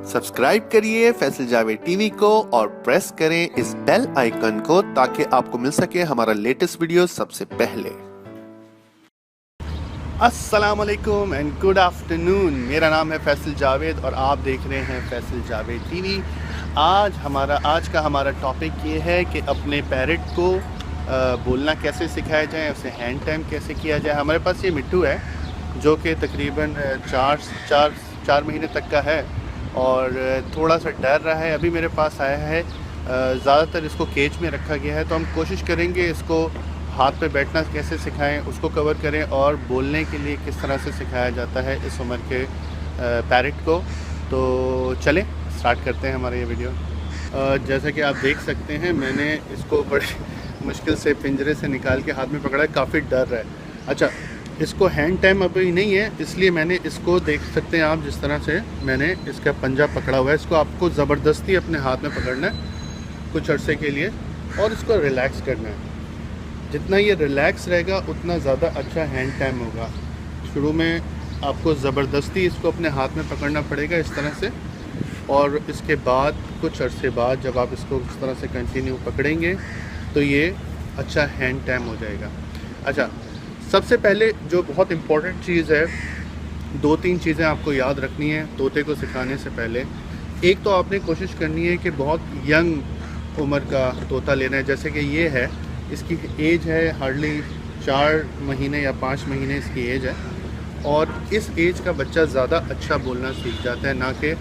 Subscribe करिए Faisal Javed TV को और प्रेस करें इस बेल आइकन को ताकि आपको मिल सके हमारा लेटेस्ट वीडियो सबसे पहले। अस्सलाम वालेकुम एंड गुड आफ्टरनून। मेरा नाम है फैसल जावेद और आप देख रहे हैं फैसल जावेद टीवी। आज का हमारा टॉपिक ये है कि अपने पैरट को बोलना कैसे सिखाया जाए, उसे हैंड टाइम कैसे किया जाए। हमारे पास ये मिट्टू है जो कि तकरीबन चार महीने तक का है और थोड़ा सा डर रहा है। अभी मेरे पास आया है, ज़्यादातर इसको केज में रखा गया है, तो हम कोशिश करेंगे इसको हाथ पे बैठना कैसे सिखाएं, उसको कवर करें और बोलने के लिए किस तरह से सिखाया जाता है इस उम्र के पैरट को। तो चलें स्टार्ट करते हैं हमारा ये वीडियो। जैसा कि आप देख सकते हैं, मैंने इसको बड़ी मुश्किल से पिंजरे से निकाल के हाथ में पकड़ा है, काफ़ी डर रहा है। अच्छा, इसको हैंड टाइम अभी नहीं है, इसलिए मैंने इसको देख सकते हैं आप जिस तरह से मैंने इसका पंजा पकड़ा हुआ है। इसको आपको ज़बरदस्ती अपने हाथ में पकड़ना है कुछ अरसे के लिए और इसको रिलैक्स करना है। जितना ये रिलैक्स रहेगा उतना ज़्यादा अच्छा हैंड टाइम होगा। शुरू में आपको ज़बरदस्ती इसको अपने हाथ में पकड़ना पड़ेगा इस तरह से, और इसके बाद कुछ अरसे बाद जब आप इसको इस तरह से कंटिन्यू पकड़ेंगे तो ये अच्छा हैंड टाइम हो जाएगा। अच्छा, सबसे पहले जो बहुत इम्पोर्टेंट चीज़ है, 2-3 चीज़ें आपको याद रखनी है तोते को सिखाने से पहले। एक तो आपने कोशिश करनी है कि बहुत यंग उम्र का तोता लेना है। जैसे कि ये है, इसकी एज है हार्डली 4 महीने या 5 महीने इसकी एज है, और इस एज का बच्चा ज़्यादा अच्छा बोलना सीख जाता है, ना कि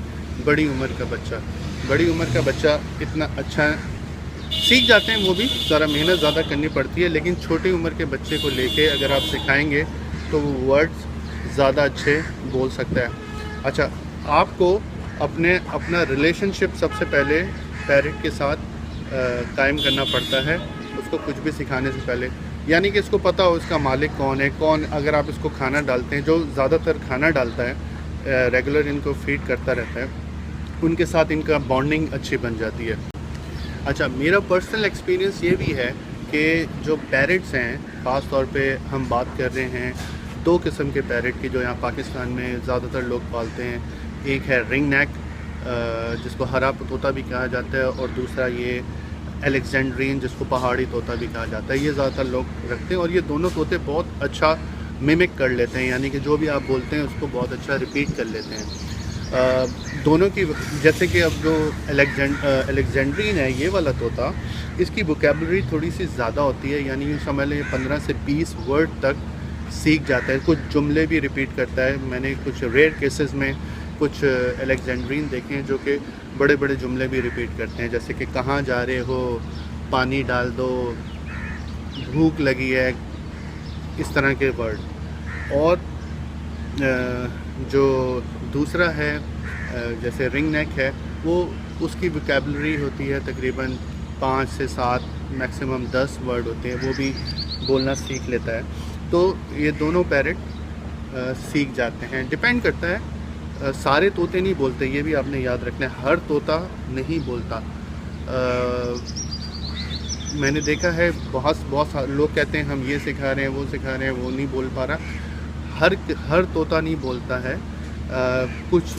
बड़ी उम्र का बच्चा। बड़ी उम्र का बच्चा इतना अच्छा सीख जाते हैं, वो भी ज़रा मेहनत ज़्यादा करनी पड़ती है, लेकिन छोटी उम्र के बच्चे को लेके अगर आप सिखाएंगे तो वो वर्ड्स ज़्यादा अच्छे बोल सकता है। अच्छा, आपको अपना रिलेशनशिप सबसे पहले पैरट के साथ कायम करना पड़ता है उसको कुछ भी सिखाने से पहले। यानी कि इसको पता हो इसका मालिक कौन है, अगर आप इसको खाना डालते हैं, जो ज़्यादातर खाना डालता है, रेगुलर इनको फीड करता रहता है, उनके साथ इनका बॉन्डिंग अच्छी बन जाती है। अच्छा, मेरा पर्सनल एक्सपीरियंस ये भी है कि जो पैरट्स हैं, ख़ास तौर पे हम बात कर रहे हैं 2 किस्म के पैरट की जो यहाँ पाकिस्तान में ज़्यादातर लोग पालते हैं। एक है रिंग नेक, जिसको हरा तोता भी कहा जाता है, और दूसरा ये अलेक्जेंड्रीन जिसको पहाड़ी तोता भी कहा जाता है। ये ज़्यादातर लोग रखते हैं और ये दोनों तोते बहुत अच्छा मिमिक कर लेते हैं, यानी कि जो भी आप बोलते हैं उसको बहुत अच्छा रिपीट कर लेते हैं। दोनों की, जैसे कि अब जो अलेक्जेंड्रीन है ये वाला तोता, इसकी वोकैबुलरी थोड़ी सी ज़्यादा होती है, यानी यूँ समझ लें 15 से 20 वर्ड तक सीख जाता है। कुछ जुमले भी रिपीट करता है। मैंने कुछ रेयर केसेस में कुछ अलेक्जेंड्रीन देखे हैं जो कि बड़े बड़े जुमले भी रिपीट करते हैं, जैसे कि कहाँ जा रहे हो, पानी डाल दो, भूख लगी है, इस तरह के वर्ड। और जो दूसरा है जैसे रिंग नेक है, वो उसकी वोकैबुलरी होती है तकरीबन 5 से 7 मैक्सिमम 10 वर्ड होते हैं, वो भी बोलना सीख लेता है। तो ये दोनों पैरट सीख जाते हैं। डिपेंड करता है, सारे तोते नहीं बोलते, ये भी आपने याद रखना है, हर तोता नहीं बोलता। मैंने देखा है बहुत सारे लोग कहते हैं हम ये सिखा रहे हैं, वो सिखा रहे हैं, वो नहीं बोल पा रहा। हर तोता नहीं बोलता है। कुछ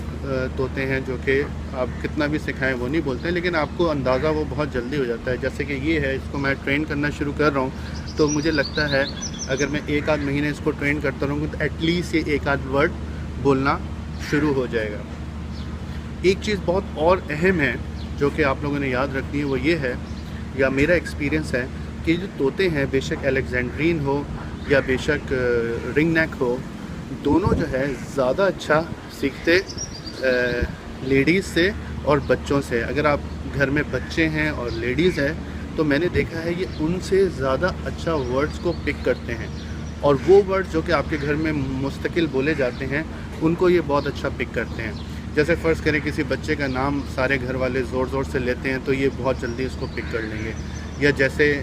तोते हैं जो कि आप कितना भी सिखाएं वो नहीं बोलते हैं, लेकिन आपको अंदाज़ा वो बहुत जल्दी हो जाता है। जैसे कि ये है, इसको मैं ट्रेन करना शुरू कर रहा हूँ, तो मुझे लगता है अगर मैं 1-8 महीने इसको ट्रेन करता रहूँगा तो एटलीस्ट ये 1-8 वर्ड बोलना शुरू हो जाएगा। एक चीज़ बहुत और अहम है जो कि आप लोगों ने याद रखनी है, वो ये है, या मेरा एक्सपीरियंस है, कि जो तोते हैं, बेशक अलेक्जेंड्रीन हो या बेशक रिंग नेक हो, दोनों जो है ज़्यादा अच्छा सीखते लेडीज़ से और बच्चों से। अगर आप घर में बच्चे हैं और लेडीज़ हैं तो मैंने देखा है ये उनसे ज़्यादा अच्छा वर्ड्स को पिक करते हैं, और वो वर्ड्स जो कि आपके घर में मुस्तकिल बोले जाते हैं उनको ये बहुत अच्छा पिक करते हैं। जैसे फ़र्ज़ करें किसी बच्चे का नाम सारे घर वाले ज़ोर ज़ोर से लेते हैं तो ये बहुत जल्दी इसको पिक कर लेंगे। या जैसे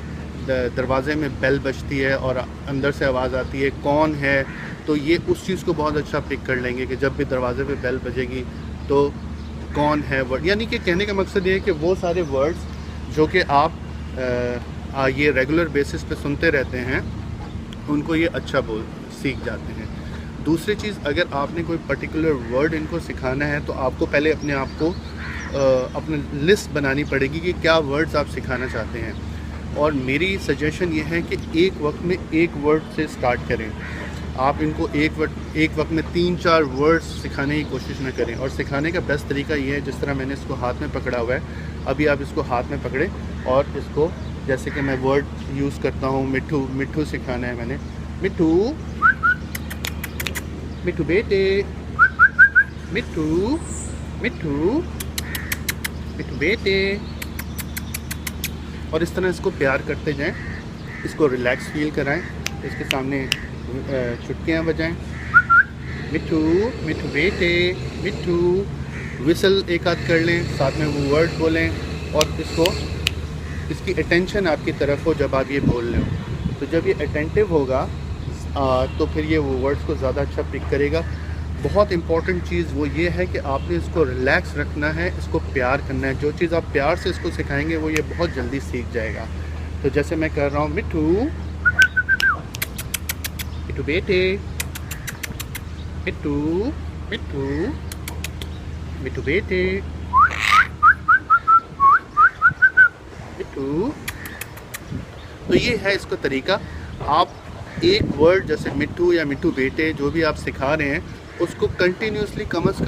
दरवाज़े में बेल बजती है और अंदर से आवाज़ आती है कौन है, तो ये उस चीज़ को बहुत अच्छा पिक कर लेंगे कि जब भी दरवाज़े पे बेल बजेगी तो कौन है वर्ड। यानी कि कहने का मकसद ये है कि वो सारे वर्ड्स जो कि आप ये रेगुलर बेसिस पे सुनते रहते हैं उनको ये अच्छा सीख जाते हैं। दूसरी चीज़, अगर आपने कोई पर्टिकुलर वर्ड इनको सिखाना है तो आपको पहले अपने आप को अपनी लिस्ट बनानी पड़ेगी कि क्या वर्ड्स आप सिखाना चाहते हैं। और मेरी सजेशन ये है कि एक वक्त में एक वर्ड से स्टार्ट करें। आप इनको एक वक्त में 3-4 वर्ड्स सिखाने की कोशिश न करें। और सिखाने का बेस्ट तरीका ये है, जिस तरह मैंने इसको हाथ में पकड़ा हुआ है, अभी आप इसको हाथ में पकड़ें और इसको, जैसे कि मैं वर्ड यूज़ करता हूँ, मिट्ठू, मिट्ठू सिखाना है मैंने। मिट्ठू, मिट्ठू बेटे, मिट्ठू, मिट्ठू, मिट्ठू बेटे। और इस तरह इसको प्यार करते जाएं, इसको रिलैक्स फील कराएं, इसके सामने चुटकियाँ बजाएं। मिट्ठू, मिट्ठू बेटे, मिट्ठू। विसल एक आध कर लें, साथ में वो वर्ड बोलें और इसकी अटेंशन आपकी तरफ हो जब आप ये बोल रहे हो। तो जब ये अटेंटिव होगा तो फिर ये वो वर्ड्स को ज़्यादा अच्छा पिक करेगा। बहुत इंपॉर्टेंट चीज़ वो ये है कि आपने इसको रिलैक्स रखना है, इसको प्यार करना है। जो चीज़ आप प्यार से इसको सिखाएंगे वो ये बहुत जल्दी सीख जाएगा। तो जैसे मैं कर रहा हूँ, मिट्ठू, मिट्ठू बेटे, मिट्ठू, मिट्ठू, मिट्ठू बेटे, मिट्ठू। तो ये है इसका तरीका। आप एक वर्ड जैसे मिट्ठू या मिट्ठू बेटे जो भी आप सिखा रहे हैं उसको कंटिन्यूसली कम से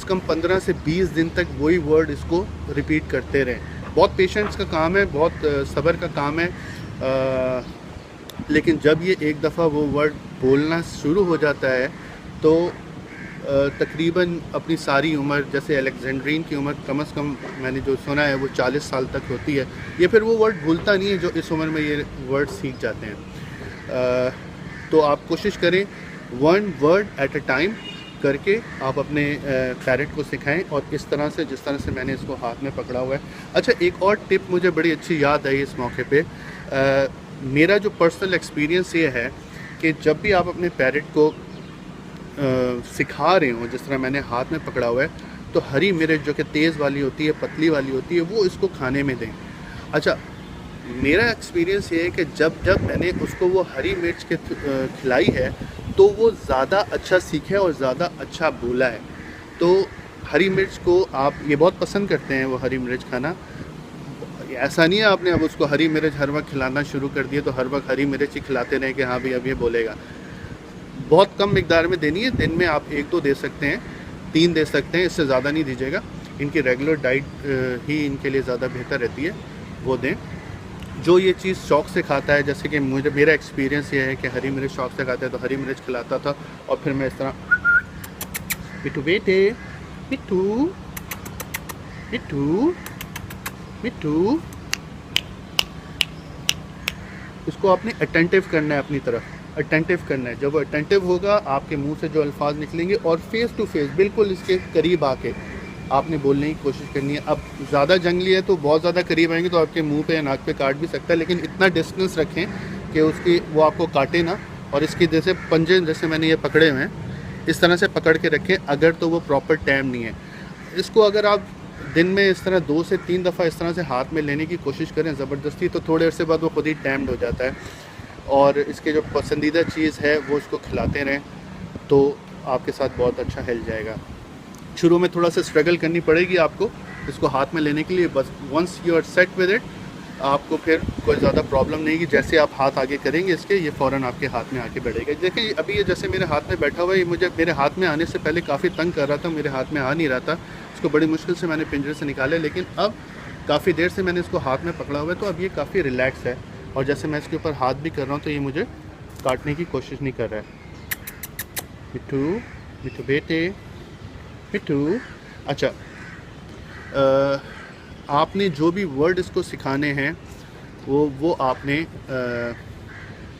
कम 15 से 20 दिन तक वही वर्ड इसको रिपीट करते रहें। बहुत पेशेंस का काम है, बहुत सब्र का काम है। लेकिन जब ये एक दफ़ा वो वर्ड बोलना शुरू हो जाता है तो तकरीबन अपनी सारी उम्र, जैसे अलेक्जेंड्रीन की उम्र कम से कम मैंने जो सुना है वो 40 साल तक होती है, ये फिर वो वर्ड भूलता नहीं है जो इस उम्र में ये वर्ड सीख जाते हैं। तो आप कोशिश करें 1 वर्ड एट अ टाइम करके आप अपने पैरेट को सिखाएं, और इस तरह से, जिस तरह से मैंने इसको हाथ में पकड़ा हुआ है। अच्छा, एक और टिप मुझे बड़ी अच्छी याद आई इस मौके पे। मेरा जो पर्सनल एक्सपीरियंस ये है कि जब भी आप अपने पैरेट को सिखा रहे हो, जिस तरह मैंने हाथ में पकड़ा हुआ है, तो हरी मिर्च जो कि तेज़ वाली होती है, पतली वाली होती है, वो इसको खाने में दें। अच्छा, मेरा एक्सपीरियंस ये है कि जब मैंने उसको वो हरी मिर्च के खिलाई है तो वो ज़्यादा अच्छा सीखा है और ज़्यादा अच्छा बोला है। तो हरी मिर्च को आप, ये बहुत पसंद करते हैं वो हरी मिर्च खाना। ऐसा नहीं है आपने अब उसको हरी मिर्च हर वक्त खिलाना शुरू कर दिया तो हर वक्त हरी मिर्च ही खिलाते रहें कि हाँ भाई अब ये बोलेगा। बहुत कम मिकदार में देनी है, दिन में आप 1-2 दे सकते हैं, 3 दे सकते हैं, इससे ज़्यादा नहीं दीजिएगा। इनकी रेगुलर डाइट ही इनके लिए ज़्यादा बेहतर रहती है, वो दें। जो ये चीज़ शौक़ से खाता है, जैसे कि मेरा एक्सपीरियंस ये है कि हरी मिर्च शौक़ से खाता है तो हरी मिर्च खिलाता था, और फिर मैं इस तरह, मिट्ठू बेटे, मिट्ठू, मिट्ठू, मिट्ठू। इसको आपने अटेंटिव करना है, अपनी तरफ अटेंटिव करना है। जब वो अटेंटिव होगा, आपके मुंह से जो अल्फाज निकलेंगे और फेस टू फेस बिल्कुल इसके करीब आके आपने बोलने की कोशिश करनी है। अब ज़्यादा जंगली है तो बहुत ज़्यादा करीब आएंगे तो आपके मुंह पे या नाक पे काट भी सकता है, लेकिन इतना डिस्टेंस रखें कि वो आपको काटे ना। और इसकी जैसे पंजे, जैसे मैंने ये पकड़े हुए हैं, इस तरह से पकड़ के रखें। अगर तो वो प्रॉपर टैम नहीं है, इसको अगर आप दिन में इस तरह 2 से 3 दफ़ा इस तरह से हाथ में लेने की कोशिश करें ज़बरदस्ती, तो थोड़े अरसे बाद वो खुद ही टैम्ड हो जाता है। और इसके जो पसंदीदा चीज़ है वो इसको खिलाते रहें तो आपके साथ बहुत अच्छा हिल जाएगा। शुरू में थोड़ा सा स्ट्रगल करनी पड़ेगी आपको इसको हाथ में लेने के लिए, बस once you are set with it, आपको फिर कोई ज़्यादा प्रॉब्लम नहीं कि जैसे आप हाथ आगे करेंगे इसके, ये फ़ौरन आपके हाथ में आके बढ़ेगा। देखिए अभी ये जैसे मेरे हाथ में बैठा हुआ है, ये मुझे मेरे हाथ में आने से पहले काफ़ी तंग कर रहा था, मेरे हाथ में आ नहीं रहा था। इसको बड़ी मुश्किल से मैंने पिंजरे से निकाला, लेकिन अब काफ़ी देर से मैंने इसको हाथ में पकड़ा हुआ है तो अब ये काफ़ी रिलैक्स है। और जैसे मैं इसके ऊपर हाथ भी कर रहा हूँ तो ये मुझे काटने की कोशिश नहीं कर रहा है। मिट्ठू, मिट्ठू बेटे, मिट्ठू। अच्छा, आपने जो भी वर्ड इसको सिखाने हैं वो आपने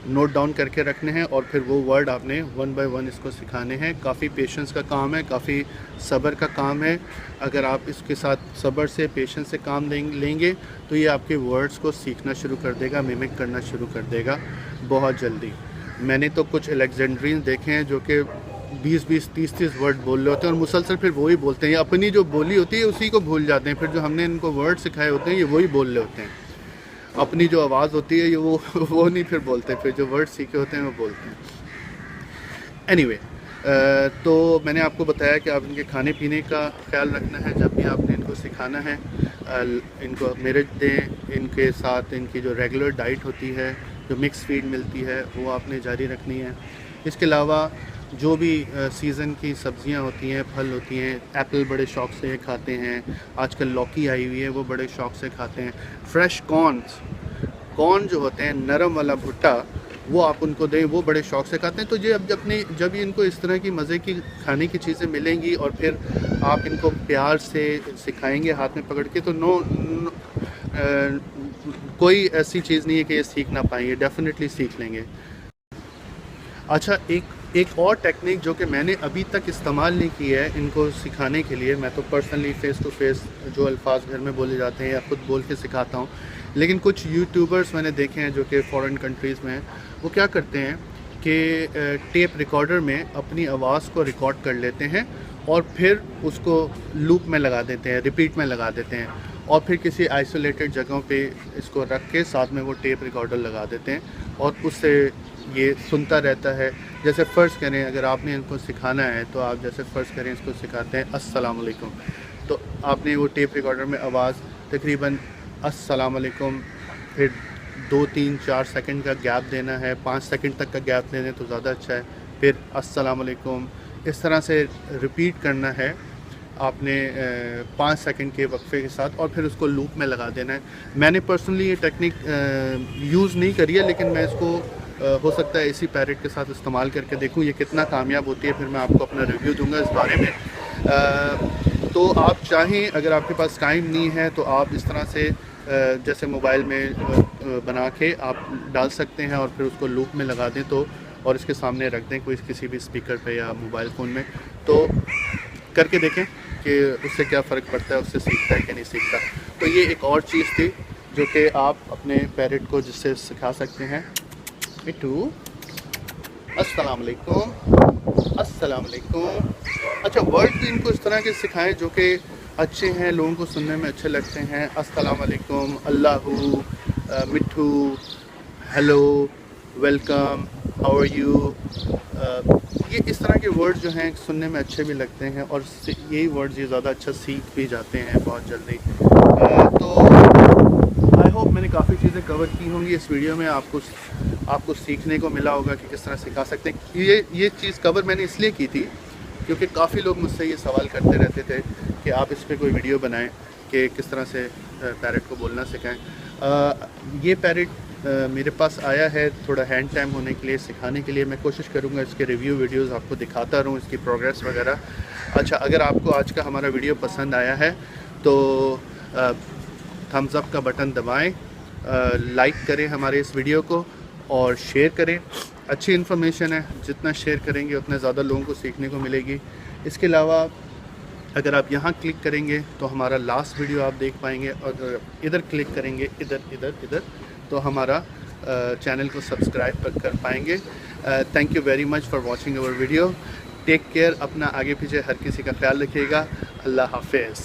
नोट डाउन करके रखने हैं, और फिर वो वर्ड आपने 1 बाय 1 इसको सिखाने हैं। काफ़ी पेशेंस का काम है, काफ़ी सब्र का काम है। अगर आप इसके साथ सब्र से, पेशेंस से काम लेंगे तो ये आपके वर्ड्स को सीखना शुरू कर देगा, मिमिक करना शुरू कर देगा बहुत जल्दी। मैंने तो कुछ अलेक्जेंड्रीन देखे हैं जो कि 20-20, 30-30 वर्ड बोल रहे होते हैं और मुसलसल फिर वही बोलते हैं। अपनी जो बोली होती है उसी को भूल जाते हैं, फिर जो हमने इनको वर्ड सिखाए होते हैं ये वही बोल रहे होते हैं। अपनी जो आवाज़ होती है ये वो नहीं फिर बोलते, फिर जो वर्ड सीखे होते हैं वो बोलते हैं। एनीवे तो मैंने आपको बताया कि आप इनके खाने पीने का ख्याल रखना है जब भी आपने इनको सिखाना है। इनको मेरिट दें, इनके साथ इनकी जो रेगुलर डाइट होती है, जो मिक्स फीड मिलती है, वो आपने जारी रखनी है। इसके अलावा जो भी सीज़न की सब्ज़ियां होती हैं, फल होती हैं, एप्पल बड़े शौक़ से ये खाते हैं, आजकल लौकी आई हुई है वो बड़े शौक़ से खाते हैं। फ्रेश कॉर्न जो होते हैं, नरम वाला भुट्टा, वो आप उनको दें, वो बड़े शौक़ से खाते हैं। तो ये अब जब इनको इस तरह की मज़े की खाने की चीज़ें मिलेंगी और फिर आप इनको प्यार से सिखाएंगे हाथ में पकड़ के, तो कोई ऐसी चीज़ नहीं है कि ये सीख ना पाएंगे, डेफिनेटली सीख लेंगे। अच्छा, एक और टेक्निक जो कि मैंने अभी तक इस्तेमाल नहीं की है इनको सिखाने के लिए, मैं तो पर्सनली फ़ेस टू फेस जो अल्फाज घर में बोले जाते हैं या ख़ुद बोल के सिखाता हूँ, लेकिन कुछ यूट्यूबर्स मैंने देखे हैं जो कि फ़ॉरेन कंट्रीज़ में हैं, वो क्या करते हैं कि टेप रिकॉर्डर में अपनी आवाज़ को रिकॉर्ड कर लेते हैं और फिर उसको लूप में लगा देते हैं, रिपीट में लगा देते हैं, और फिर किसी आइसोलेटेड जगहों पे इसको रख के साथ में वो टेप रिकॉर्डर लगा देते हैं और उससे ये सुनता रहता है। जैसे फ़र्ज़ करें अगर आपने इनको सिखाना है तो आप जैसे फ़र्ज़ करें इसको सिखाते हैं अस्सलाम वालेकुम, तो आपने वो टेप रिकॉर्डर में आवाज़ तकरीबन अस्सलाम वालेकुम, फिर 2, 3, 4 सेकंड का गैप देना है, 5 सेकंड तक का गैप दे दें तो ज़्यादा अच्छा है, फिर अस्सलाम वालेकुम, इस तरह से रिपीट करना है आपने 5 सेकंड के वक्फे के साथ, और फिर उसको लूप में लगा देना है। मैंने पर्सनली ये टेक्निक यूज़ नहीं करी है, लेकिन मैं इसको हो सकता है इसी पैरेट के साथ इस्तेमाल करके देखूं ये कितना कामयाब होती है, फिर मैं आपको अपना रिव्यू दूंगा इस बारे में। तो आप चाहें, अगर आपके पास टाइम नहीं है तो आप इस तरह से जैसे मोबाइल में बना के आप डाल सकते हैं और फिर उसको लूप में लगा दें तो, और इसके सामने रख दें कोई किसी भी स्पीकर पे या मोबाइल फ़ोन में, तो करके देखें कि उससे क्या फ़र्क पड़ता है, उससे सीखता है कि नहीं सीखता। तो ये एक और चीज़ थी जो कि आप अपने पैरेट को जिससे सिखा सकते हैं। मिट्टू अस्सलाम वालेकुम, अस्सलाम वालेकुम। अच्छा, वर्ड भी इनको इस तरह के सिखाएं जो कि अच्छे हैं, लोगों को सुनने में अच्छे लगते हैं। अस्सलाम वालेकुम, अल्लाहू, मिट्टू, hello, welcome, how are you. ये इस तरह के वर्ड जो हैं सुनने में अच्छे भी लगते हैं और यही वर्ड्स ये ज़्यादा अच्छा सीख भी जाते हैं बहुत जल्दी। तो आई होप मैंने काफ़ी चीज़ें कवर की होंगी इस वीडियो में, आपको सीखने को मिला होगा कि किस तरह सिखा सकते हैं। ये चीज़ कवर मैंने इसलिए की थी क्योंकि काफ़ी लोग मुझसे ये सवाल करते रहते थे कि आप इस पर कोई वीडियो बनाएं कि किस तरह से पैरेट को बोलना सिखाएं। ये पैरेट मेरे पास आया है थोड़ा हैंड टाइम होने के लिए, सिखाने के लिए। मैं कोशिश करूँगा इसके रिव्यू वीडियोस आपको दिखाता रहूँ, इसकी प्रोग्रेस वगैरह। अच्छा, अगर आपको आज का हमारा वीडियो पसंद आया है तो थम्स अप का बटन दबाएं, लाइक करें हमारे इस वीडियो को और शेयर करें। अच्छी इन्फॉर्मेशन है, जितना शेयर करेंगे उतना ज़्यादा लोगों को सीखने को मिलेगी। इसके अलावा अगर आप यहाँ क्लिक करेंगे तो हमारा लास्ट वीडियो आप देख पाएंगे, और इधर क्लिक करेंगे, इधर तो हमारा चैनल को सब्सक्राइब कर पाएंगे। Thank you very much for watching our video. Take care, अपना आगे पीछे हर किसी का ख्याल रखिएगा। अल्लाह हाफिज़।